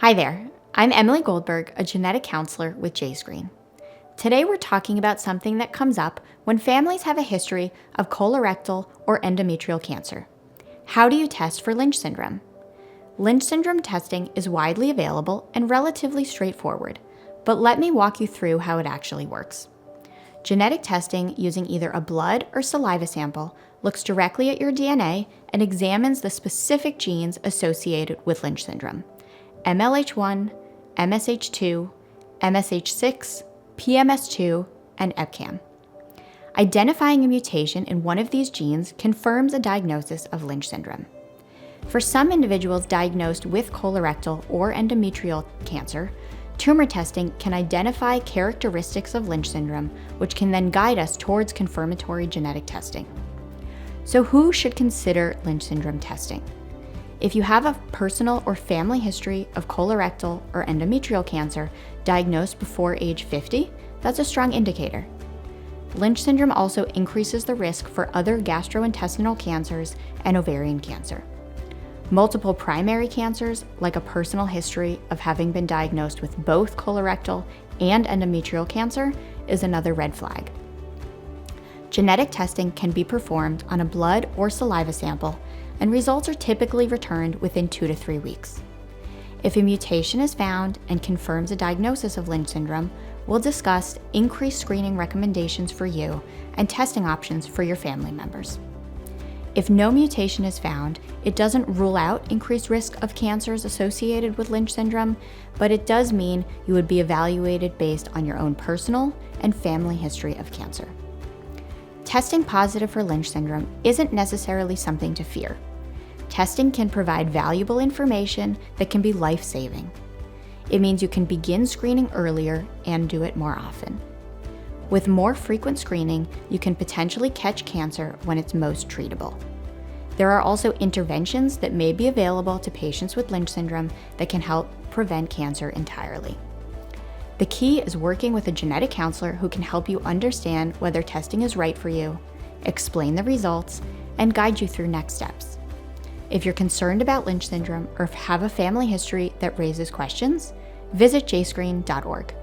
Hi there, I'm Emily Goldberg, a genetic counselor with JScreen. Today we're talking about something that comes up when families have a history of colorectal or endometrial cancer. How do you test for Lynch syndrome? Lynch syndrome testing is widely available and relatively straightforward, but let me walk you through how it actually works. Genetic testing using either a blood or saliva sample looks directly at your DNA and examines the specific genes associated with Lynch syndrome: MLH1, MSH2, MSH6, PMS2, and EPCAM. Identifying a mutation in one of these genes confirms a diagnosis of Lynch syndrome. For some individuals diagnosed with colorectal or endometrial cancer, tumor testing can identify characteristics of Lynch syndrome, which can then guide us towards confirmatory genetic testing. So who should consider Lynch syndrome testing? If you have a personal or family history of colorectal or endometrial cancer diagnosed before age 50, that's a strong indicator. Lynch syndrome also increases the risk for other gastrointestinal cancers and ovarian cancer. Multiple primary cancers, like a personal history of having been diagnosed with both colorectal and endometrial cancer, is another red flag. Genetic testing can be performed on a blood or saliva sample, and results are typically returned within 2 to 3 weeks. If a mutation is found and confirms a diagnosis of Lynch syndrome, we'll discuss increased screening recommendations for you and testing options for your family members. If no mutation is found, it doesn't rule out increased risk of cancers associated with Lynch syndrome, but it does mean you would be evaluated based on your own personal and family history of cancer. Testing positive for Lynch syndrome isn't necessarily something to fear. Testing can provide valuable information that can be life-saving. It means you can begin screening earlier and do it more often. With more frequent screening, you can potentially catch cancer when it's most treatable. There are also interventions that may be available to patients with Lynch syndrome that can help prevent cancer entirely. The key is working with a genetic counselor who can help you understand whether testing is right for you, explain the results, and guide you through next steps. If you're concerned about Lynch syndrome or have a family history that raises questions, visit jscreen.org.